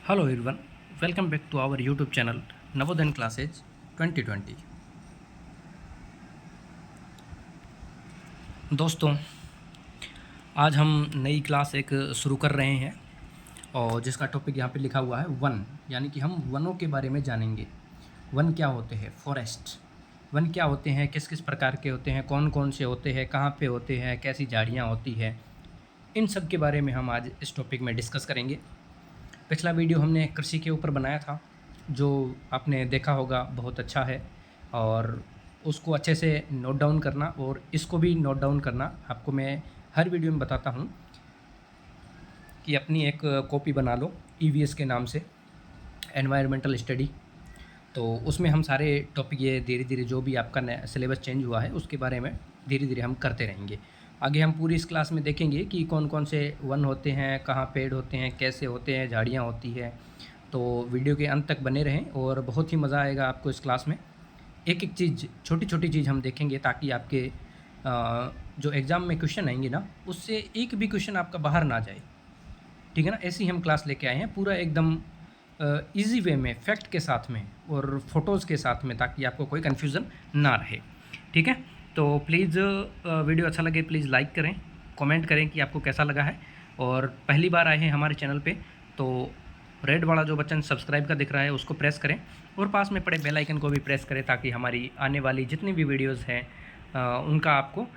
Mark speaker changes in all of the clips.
Speaker 1: Hello everyone, welcome back to our YouTube channel Navodhan Classes 2020। दोस्तों, आज हम नई क्लास एक शुरू कर रहे हैं और जिसका टॉपिक यहाँ पे लिखा हुआ है वन, यानी कि हम वनों के बारे में जानेंगे। वन क्या होते हैं, फॉरेस्ट। वन क्या होते हैं, किस किस प्रकार के होते हैं, कौन कौन से होते हैं, कहाँ पे होते हैं, कैसी झाड़ियाँ होती है, इन सब के बारे में हम आज इस टॉपिक में डिस्कस करेंगे। पिछला वीडियो हमने कृषि के ऊपर बनाया था, जो आपने देखा होगा, बहुत अच्छा है। और उसको अच्छे से नोट डाउन करना और इसको भी नोट डाउन करना। आपको मैं हर वीडियो में बताता हूँ कि अपनी एक कॉपी बना लो EVS के नाम से, एनवायरमेंटल स्टडी। तो उसमें हम सारे टॉपिक ये धीरे धीरे जो भी आपका नया सिलेबस चेंज हुआ है उसके बारे में धीरे धीरे हम करते रहेंगे। आगे हम पूरी इस क्लास में देखेंगे कि कौन कौन से वन होते हैं, कहाँ पेड़ होते हैं, कैसे होते हैं, झाड़ियाँ होती है। तो वीडियो के अंत तक बने रहें और बहुत ही मज़ा आएगा आपको इस क्लास में। एक एक चीज़, छोटी छोटी चीज़ हम देखेंगे ताकि आपके जो एग्ज़ाम में क्वेश्चन आएंगे ना, उससे एक भी क्वेश्चन आपका बाहर ना जाए। ठीक है ना, ऐसी हम क्लास लेके आए हैं पूरा एकदम इजी वे में, फैक्ट के साथ में और फोटोज़ के साथ में, ताकि आपको कोई कन्फ्यूज़न ना रहे। ठीक है, तो प्लीज़ वीडियो अच्छा लगे प्लीज़ लाइक करें, कमेंट करें कि आपको कैसा लगा है। और पहली बार आए हैं हमारे चैनल पे तो रेड वाला जो बटन सब्सक्राइब का दिख रहा है उसको प्रेस करें और पास में पड़े बेल आइकन को भी प्रेस करें, ताकि हमारी आने वाली जितनी भी वीडियोज़ हैं उनका आपको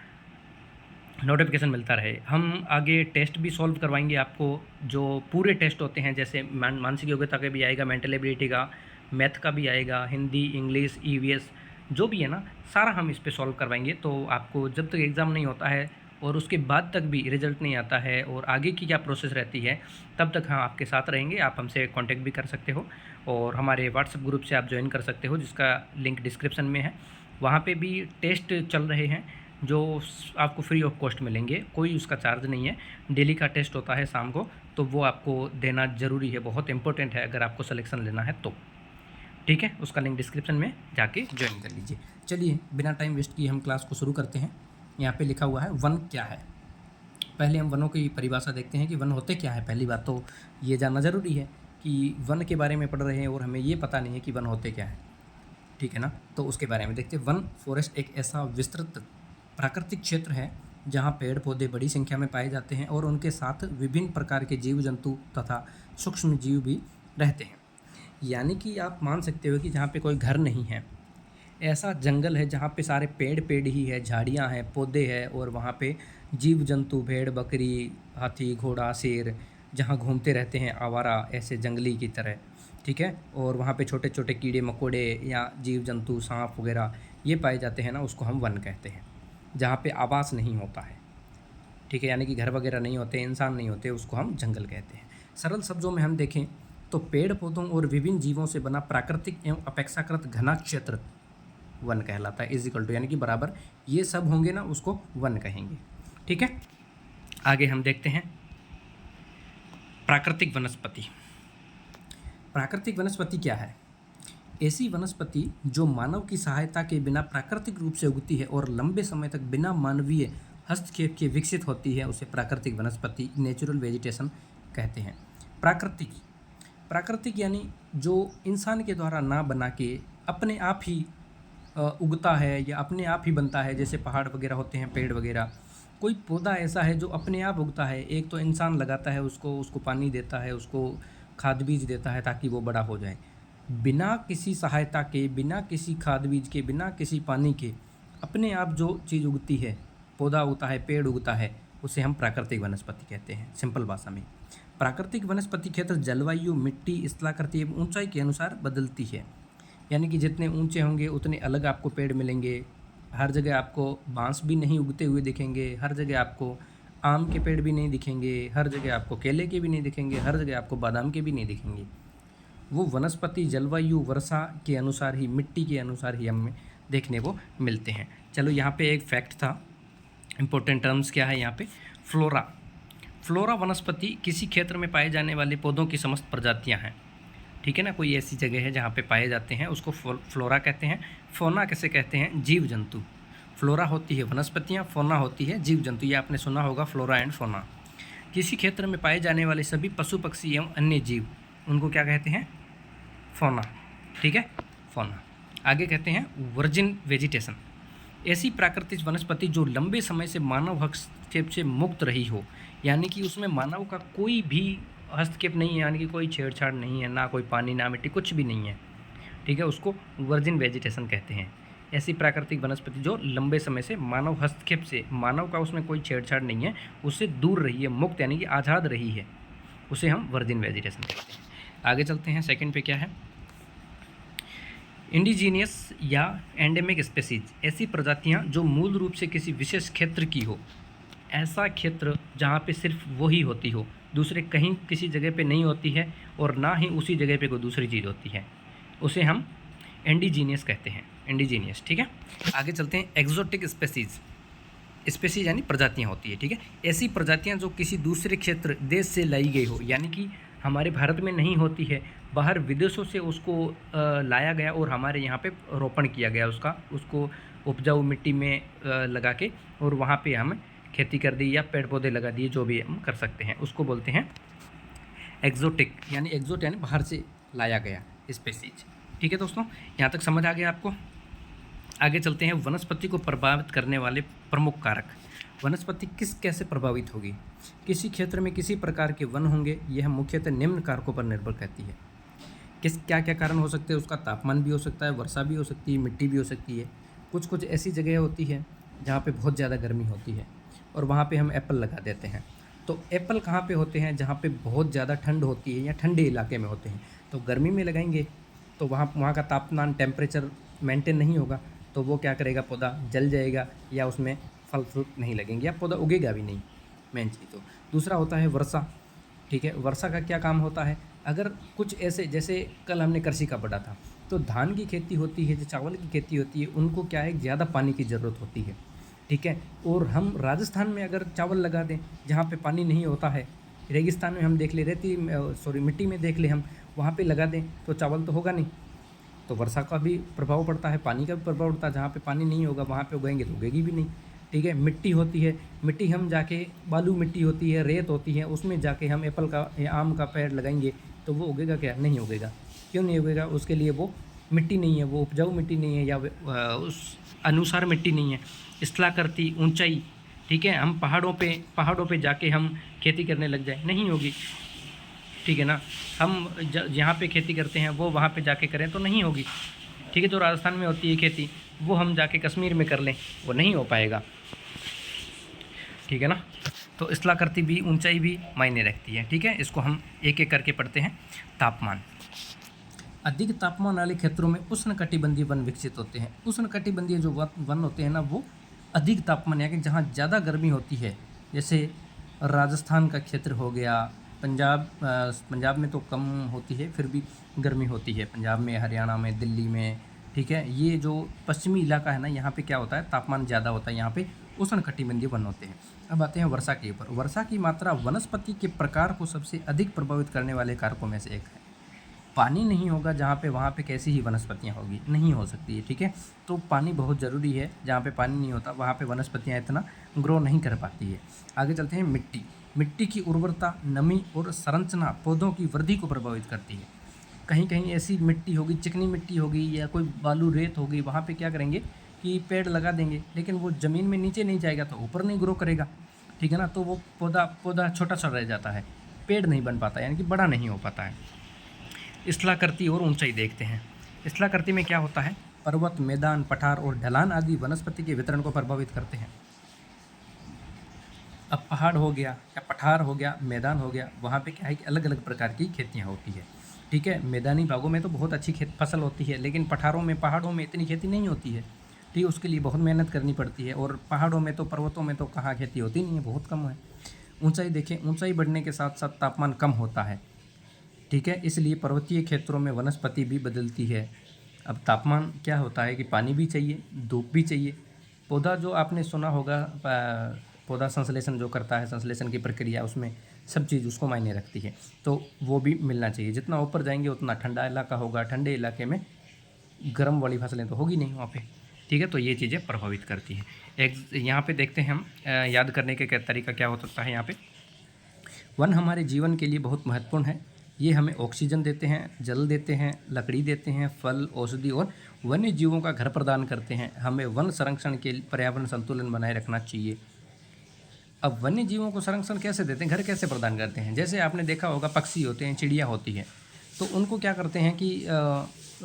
Speaker 1: नोटिफिकेशन मिलता रहे। हम आगे टेस्ट भी सॉल्व करवाएंगे आपको, जो पूरे टेस्ट होते हैं, जैसे मानसिक योग्यता का भी आएगा, मेंटल एबिलिटी का, मैथ का भी आएगा, हिंदी, इंग्लिश, EVS जो भी है ना, सारा हम इस पे सॉल्व करवाएंगे। तो आपको जब तक एग्ज़ाम नहीं होता है और उसके बाद तक भी रिज़ल्ट नहीं आता है और आगे की क्या प्रोसेस रहती है, तब तक हम आपके साथ रहेंगे। आप हमसे कॉन्टेक्ट भी कर सकते हो और हमारे व्हाट्सएप ग्रुप से आप ज्वाइन कर सकते हो, जिसका लिंक डिस्क्रिप्शन में है। वहाँ पे भी टेस्ट चल रहे हैं जो आपको फ्री ऑफ कॉस्ट मिलेंगे, कोई उसका चार्ज नहीं है। डेली का टेस्ट होता है शाम को, तो वो आपको देना ज़रूरी है, बहुत इंपॉर्टेंट है अगर आपको सिलेक्शन लेना है तो। ठीक है, उसका लिंक डिस्क्रिप्शन में जाके ज्वाइन कर लीजिए। चलिए बिना टाइम वेस्ट किए हम क्लास को शुरू करते हैं। यहाँ पे लिखा हुआ है वन क्या है। पहले हम वनों की परिभाषा देखते हैं कि वन होते क्या है। पहली बात तो ये जानना ज़रूरी है कि वन के बारे में पढ़ रहे हैं और हमें ये पता नहीं है कि वन होते क्या है। ठीक है ना, तो उसके बारे में देखते हैं। वन, फॉरेस्ट, एक ऐसा विस्तृत प्राकृतिक क्षेत्र है जहाँ पेड़ पौधे बड़ी संख्या में पाए जाते हैं और उनके साथ विभिन्न प्रकार के जीव जंतु तथा सूक्ष्म जीव भी रहते हैं। यानी कि आप मान सकते हो कि जहाँ पे कोई घर नहीं है, ऐसा जंगल है जहाँ पे सारे पेड़ पेड़ ही है, झाड़ियाँ हैं, पौधे हैं और वहाँ पे जीव जंतु, भेड़ बकरी, हाथी, घोड़ा, शेर जहाँ घूमते रहते हैं आवारा, ऐसे जंगली की तरह। ठीक है, और वहाँ पे छोटे छोटे कीड़े मकोड़े या जीव जंतु, सांप वगैरह ये पाए जाते हैं ना, उसको हम वन कहते हैं। जहाँ पे आवास नहीं होता है, ठीक है, यानी कि घर वगैरह नहीं होते, इंसान नहीं होते, उसको हम जंगल कहते हैं। सरल शब्दों में हम देखें तो पेड़ पौधों और विभिन्न जीवों से बना प्राकृतिक एवं अपेक्षाकृत घना क्षेत्र वन कहलाता है। इजिकल टू, यानी कि बराबर ये सब होंगे ना, उसको वन कहेंगे। ठीक है, आगे हम देखते हैं प्राकृतिक वनस्पति। प्राकृतिक वनस्पति क्या है? ऐसी वनस्पति जो मानव की सहायता के बिना प्राकृतिक रूप से उगती है और लंबे समय तक बिना मानवीय हस्तक्षेप के विकसित होती है, उसे प्राकृतिक वनस्पति, नेचुरल वेजिटेशन कहते हैं। प्राकृतिक, प्राकृतिक यानी जो इंसान के द्वारा ना बना के अपने आप ही उगता है या अपने आप ही बनता है, जैसे पहाड़ वगैरह होते हैं, पेड़ वगैरह। कोई पौधा ऐसा है जो अपने आप उगता है, एक तो इंसान लगाता है उसको पानी देता है, उसको खाद बीज देता है ताकि वो बड़ा हो जाए। बिना किसी सहायता के, बिना किसी खाद बीज के, बिना किसी पानी के अपने आप जो चीज़ उगती है, पौधा उगता है, पेड़ उगता है, उसे हम प्राकृतिक वनस्पति कहते हैं। सिंपल भाषा में प्राकृतिक वनस्पति क्षेत्र जलवायु, मिट्टी, स्थलाकृति एवं ऊंचाई के अनुसार बदलती है। यानी कि जितने ऊंचे होंगे उतने अलग आपको पेड़ मिलेंगे। हर जगह आपको बांस भी नहीं उगते हुए दिखेंगे, हर जगह आपको आम के पेड़ भी नहीं दिखेंगे, हर जगह आपको केले के भी नहीं दिखेंगे, हर जगह आपको बादाम के भी नहीं दिखेंगे। वो वनस्पति जलवायु, वर्षा के अनुसार ही, मिट्टी के अनुसार ही हमें देखने को मिलते हैं। चलो यहाँ पे एक फैक्ट था, इंपॉर्टेंट टर्म्स क्या है यहाँ पे। फ्लोरा, फ्लोरा वनस्पति किसी क्षेत्र में पाए जाने वाले पौधों की समस्त प्रजातियाँ हैं। ठीक है ना, कोई ऐसी जगह है जहाँ पे पाए जाते हैं उसको फ्लोरा कहते हैं। फोना कैसे कहते हैं? जीव जंतु। फ्लोरा होती है वनस्पतियाँ, फोना होती है जीव जंतु। ये आपने सुना होगा, फ्लोरा एंड फोना। किसी क्षेत्र में पाए जाने वाले सभी पशु पक्षी एवं अन्य जीव उनको क्या कहते हैं? फौना। ठीक है, फौना। आगे कहते हैं वर्जिन वेजिटेशन, ऐसी प्राकृतिक वनस्पति जो लंबे समय से मानव हस्तक्षेप से मुक्त रही हो, यानी कि उसमें मानव का कोई भी हस्तक्षेप नहीं है, यानी कि कोई छेड़छाड़ नहीं है, ना कोई पानी ना मिट्टी, कुछ भी नहीं है। ठीक है, उसको वर्जिन वेजिटेशन कहते हैं। ऐसी प्राकृतिक वनस्पति जो लंबे समय से मानव हस्तक्षेप से, मानव का उसमें कोई छेड़छाड़ नहीं है, उससे दूर रही है, मुक्त यानी कि आज़ाद रही है, उसे हम वर्जिन वेजिटेशन कहते हैं। आगे चलते हैं, सेकंड पे क्या है? इंडिजीनियस या एंडेमिक स्पेसीज, ऐसी प्रजातियां जो मूल रूप से किसी विशेष क्षेत्र की हो, ऐसा क्षेत्र जहाँ पे सिर्फ वही होती हो, दूसरे कहीं किसी जगह पे नहीं होती है, और ना ही उसी जगह पे कोई दूसरी चीज़ होती है, उसे हम इंडिजीनियस कहते हैं। इंडिजीनियस। ठीक है, आगे चलते हैं। एक्जोटिक स्पेसीज, स्पेसीज यानी प्रजातियाँ होती है। ठीक है, ऐसी प्रजातियाँ जो किसी दूसरे क्षेत्र, देश से लाई गई हो, यानी कि हमारे भारत में नहीं होती है, बाहर विदेशों से उसको लाया गया और हमारे यहाँ पे रोपण किया गया उसको उपजाऊ मिट्टी में लगा के, और वहाँ पे हम खेती कर दी या पेड़ पौधे लगा दिए, जो भी हम कर सकते हैं, उसको बोलते हैं एक्जोटिक, यानी एक्जोट यानी बाहर से लाया गया स्पेसीज। ठीक है दोस्तों, यहाँ तक समझ आ गया आपको? आगे चलते हैं। वनस्पति को प्रभावित करने वाले प्रमुख कारक, वनस्पति कैसे प्रभावित होगी? किसी क्षेत्र में किसी प्रकार के वन होंगे, यह मुख्यतः निम्न कारकों पर निर्भर करती है। क्या क्या कारण हो सकते हैं? उसका तापमान भी हो सकता है, वर्षा भी हो सकती है, मिट्टी भी हो सकती है। कुछ ऐसी जगह होती है जहाँ पे बहुत ज़्यादा गर्मी होती है, और वहाँ पे हम एप्पल लगा देते हैं। तो एप्पल कहाँ पे होते हैं? जहाँ पे बहुत ज़्यादा ठंड होती है या ठंडे इलाके में होते हैं। तो गर्मी में लगाएंगे तो वहाँ का तापमान, टेम्परेचर मेंटेन नहीं होगा, तो वो क्या करेगा? पौधा जल जाएगा, या उसमें फल फ्रूट नहीं लगेंगे, या पौधा उगेगा भी नहीं, मेन चीज़। तो दूसरा होता है वर्षा। ठीक है, वर्षा का क्या काम होता है? अगर कुछ ऐसे, जैसे कल हमने कृषि का पढ़ा था, तो धान की खेती होती है, जो चावल की खेती होती है, उनको क्या है? ज़्यादा पानी की ज़रूरत होती है। ठीक है, और हम राजस्थान में अगर चावल लगा दें जहाँ पे पानी नहीं होता है, रेगिस्तान में हम देख ले, मिट्टी में देख ले हम, वहाँ पे लगा दें तो चावल तो होगा नहीं। तो वर्षा का भी प्रभाव पड़ता है, पानी का भी प्रभाव पड़ता है। जहाँ पे पानी नहीं होगा वहाँ पे उगाएंगे तो उगेगी भी नहीं। ठीक है, मिट्टी होती है, मिट्टी हम जाके, बालू मिट्टी होती है, रेत होती है, उसमें जाके हम एप्पल का या आम का पेड़ लगाएंगे तो वो उगेगा क्या? नहीं उगेगा। क्यों नहीं उगेगा? उसके लिए वो मिट्टी नहीं है, वो उपजाऊ मिट्टी नहीं है, या उस अनुसार मिट्टी नहीं है। स्थलाकृति, ऊंचाई। ठीक है, हम पहाड़ों पे जाके हम खेती करने लग जाए, नहीं होगी। ठीक है ना, हम जहाँ पे खेती करते हैं वो वहाँ पे जाके करें तो नहीं होगी। ठीक है, जो राजस्थान में होती है खेती, वो हम जाके कश्मीर में कर लें, वो नहीं हो पाएगा। ठीक है ना, तो स्थलाकृति भी, ऊंचाई भी मायने रखती है। ठीक है, इसको हम एक एक करके पढ़ते हैं। तापमान, अधिक तापमान वाले क्षेत्रों में उष्णकटिबंधीय वन विकसित होते हैं। उष्णकटिबंधीय जो वन होते हैं ना, वो अधिक तापमान, यानी जहाँ ज़्यादा गर्मी होती है, जैसे राजस्थान का क्षेत्र हो गया, पंजाब में तो कम होती है, फिर भी गर्मी होती है पंजाब में, हरियाणा में, दिल्ली में। ठीक है, ये जो पश्चिमी इलाका है ना, यहाँ पे क्या होता है? तापमान ज़्यादा होता है, यहाँ पे उष्णकटिबंधीय वन होते हैं। अब आते हैं वर्षा के ऊपर। वर्षा की मात्रा वनस्पति के प्रकार को सबसे अधिक प्रभावित करने वाले कारकों में से एक है। पानी नहीं होगा जहाँ पे, वहाँ पे कैसी ही वनस्पतियाँ होगी? नहीं हो सकती है। ठीक है, तो पानी बहुत ज़रूरी है। जहाँ पे पानी नहीं होता वहाँ पे वनस्पतियाँ इतना ग्रो नहीं कर पाती है। आगे चलते हैं। मिट्टी की उर्वरता, नमी और संरचना पौधों की वृद्धि को प्रभावित करती है। कहीं कहीं ऐसी मिट्टी होगी, चिकनी मिट्टी होगी, या कोई बालू रेत होगी, वहाँ पे क्या करेंगे कि पेड़ लगा देंगे, लेकिन वो ज़मीन में नीचे नहीं जाएगा तो ऊपर नहीं ग्रो करेगा। ठीक है ना, तो वो पौधा छोटा सा रह जाता है, पेड़ नहीं बन पाता, यानी कि बड़ा नहीं हो पाता है। स्थलाकृति और ऊंचाई देखते हैं। स्थलाकृति में क्या होता है? पर्वत, मैदान, पठार और ढलान आदि वनस्पति के वितरण को प्रभावित करते हैं। अब पहाड़ हो गया या पठार हो गया, मैदान हो गया, वहाँ पे क्या है कि अलग अलग प्रकार की खेतियाँ होती है। ठीक है, मैदानी भागों में तो बहुत अच्छी फसल होती है, लेकिन पहाड़ों में इतनी खेती नहीं होती है। ठीक है, उसके लिए बहुत मेहनत करनी पड़ती है, और पहाड़ों में तो, पर्वतों में तो कहाँ खेती होती नहीं है, बहुत कम है। ऊंचाई देखें, ऊंचाई बढ़ने के साथ साथ तापमान कम होता है। ठीक है, इसलिए पर्वतीय क्षेत्रों में वनस्पति भी बदलती है। अब तापमान क्या होता है कि पानी भी चाहिए, धूप भी चाहिए। पौधा, जो आपने सुना होगा, पौधा संश्लेषण जो करता है, संश्लेषण की प्रक्रिया, उसमें सब चीज़ उसको मायने रखती है, तो वो भी मिलना चाहिए। जितना ऊपर जाएंगे उतना ठंडा इलाका होगा, ठंडे इलाके में गर्म वाली फसलें तो होगी नहीं वहाँ पे। ठीक है, तो ये चीज़ें प्रभावित करती हैं। यहाँ पे देखते हैं हम, याद करने के तरीका क्या हो सकता है। यहाँ पे वन हमारे जीवन के लिए बहुत महत्वपूर्ण है। ये हमें ऑक्सीजन देते हैं, जल देते हैं, लकड़ी देते हैं, फल, औषधि और वन्य जीवों का घर प्रदान करते हैं। हमें वन संरक्षण के लिए पर्यावरण संतुलन बनाए रखना चाहिए। अब वन्य जीवों को संरक्षण कैसे देते हैं, घर कैसे प्रदान करते हैं? जैसे आपने देखा होगा पक्षी होते हैं, चिड़िया होती है, तो उनको क्या करते हैं कि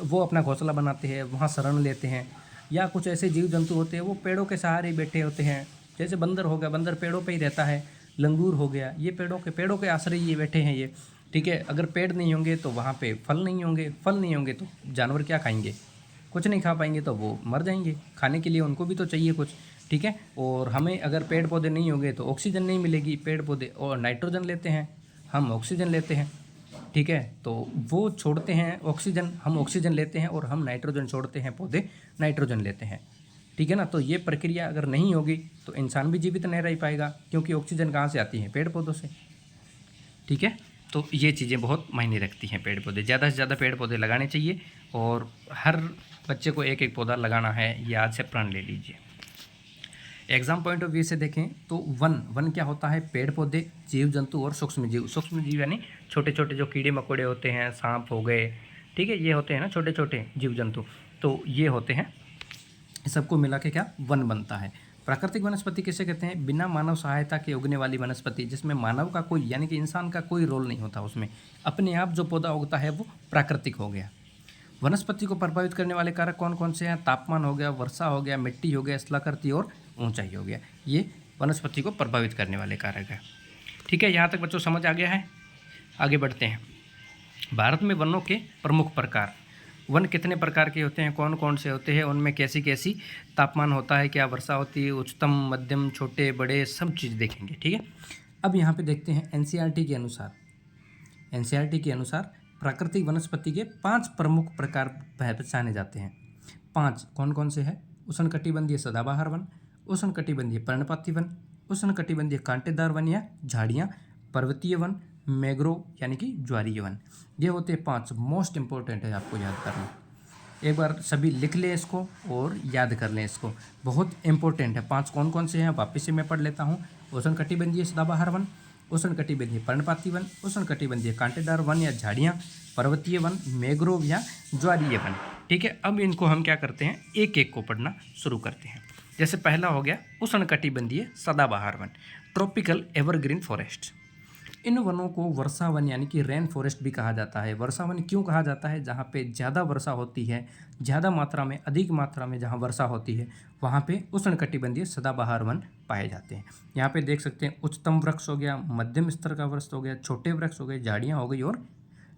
Speaker 1: वो अपना घोंसला बनाते हैं, वहाँ शरण लेते हैं। या कुछ ऐसे जीव जंतु होते हैं वो पेड़ों के सहारे बैठे होते हैं, जैसे बंदर हो गया, बंदर पेड़ों पे ही रहता है। लंगूर हो गया, ये पेड़ों के आश्रय ये बैठे हैं ये, ठीक है। अगर पेड़ नहीं होंगे तो वहाँ पे फल नहीं होंगे, फल नहीं होंगे तो जानवर क्या खाएंगे? कुछ नहीं खा पाएंगे, तो वो मर जाएंगे। खाने के लिए उनको भी तो चाहिए कुछ, ठीक है। और हमें अगर पेड़ पौधे नहीं होंगे तो ऑक्सीजन नहीं मिलेगी। पेड़ पौधे और नाइट्रोजन लेते हैं, हम ऑक्सीजन लेते हैं, ठीक है। तो वो छोड़ते हैं ऑक्सीजन, हम ऑक्सीजन लेते हैं, और हम नाइट्रोजन छोड़ते हैं, पौधे नाइट्रोजन लेते हैं, ठीक है ना। तो ये प्रक्रिया अगर नहीं होगी तो इंसान भी जीवित नहीं रह पाएगा, क्योंकि ऑक्सीजन कहाँ से आती है? पेड़ पौधों से, ठीक है। तो ये चीज़ें बहुत मायने रखती हैं। पेड़ पौधे, ज़्यादा से ज़्यादा पेड़ पौधे लगाने चाहिए, और हर बच्चे को एक एक पौधा लगाना है, ये आज से प्रण ले लीजिए। एग्जाम पॉइंट ऑफ व्यू से देखें तो वन क्या होता है? पेड़ पौधे, जीव जंतु और सूक्ष्म जीव यानी छोटे छोटे जो कीड़े मकोड़े होते हैं, सांप हो गए, ठीक है, ये होते हैं ना छोटे छोटे जीव जंतु, तो ये होते हैं। सबको मिला के क्या वन बनता है। प्राकृतिक वनस्पति किसे कहते हैं? बिना मानव सहायता के उगने वाली वनस्पति, जिसमें मानव का कोई यानी कि इंसान का कोई रोल नहीं होता उसमें, अपने आप जो पौधा उगता है वो प्राकृतिक हो गया। वनस्पति को प्रभावित करने वाले कारक कौन कौन से हैं? तापमान हो गया, वर्षा हो गया, मिट्टी हो गया, स्थलाकृति और ऊंचाई हो गया। ये वनस्पति को प्रभावित करने वाले कारक है, ठीक है। यहाँ तक बच्चों समझ आ गया है? आगे बढ़ते हैं। भारत में वनों के प्रमुख प्रकार, वन कितने प्रकार के होते हैं, कौन कौन से होते हैं, उनमें कैसी कैसी तापमान होता है, क्या वर्षा होती है, उच्चतम, मध्यम, छोटे, बड़े, सब चीज़ देखेंगे, ठीक है। अब यहाँ पे देखते हैं एनसीईआरटी के अनुसार प्राकृतिक वनस्पति के 5 प्रमुख प्रकार पहचाने जाते हैं। 5 कौन कौन से हैं? उष्णकटिबंधीय सदाबहार वन, उष्णकटिबंधीय पर्णपाती वन, उष्णकटिबंधीय कांटेदार वन या झाड़ियाँ, पर्वतीय वन, मैंग्रोव यानी कि ज्वारीय वन। ये होते हैं 5 मोस्ट इंपॉर्टेंट है आपको याद करना। एक बार सभी लिख लें इसको और याद कर लें इसको, बहुत इंपॉर्टेंट है। 5 कौन कौन से हैं वापस से मैं पढ़ लेता हूँ। उष्णकटिबंधीय सदाबहार वन, उष्णकटिबंधीय पर्णपाती वन, उष्णकटिबंधीय कांटेदार वन या झाड़ियाँ, पर्वतीय वन, मैंग्रोव या ज्वारीय वन, ठीक है। अब इनको हम क्या करते हैं, एक एक को पढ़ना शुरू करते हैं। जैसे पहला हो गया उष्णकटिबंधीय सदाबहार वन, ट्रॉपिकल एवरग्रीन फॉरेस्ट। इन वनों को वर्षा वन यानी कि रेन फॉरेस्ट भी कहा जाता है। वर्षा वन क्यों कहा जाता है? जहाँ पे ज़्यादा वर्षा होती है, ज़्यादा मात्रा में, अधिक मात्रा में जहाँ वर्षा होती है, वहाँ पे उष्णकटिबंधीय सदाबहार वन पाए जाते हैं। यहाँ पे देख सकते हैं उच्चतम वृक्ष हो गया, मध्यम स्तर का वृक्ष हो गया, छोटे वृक्ष हो गए, झाड़ियाँ हो गई, और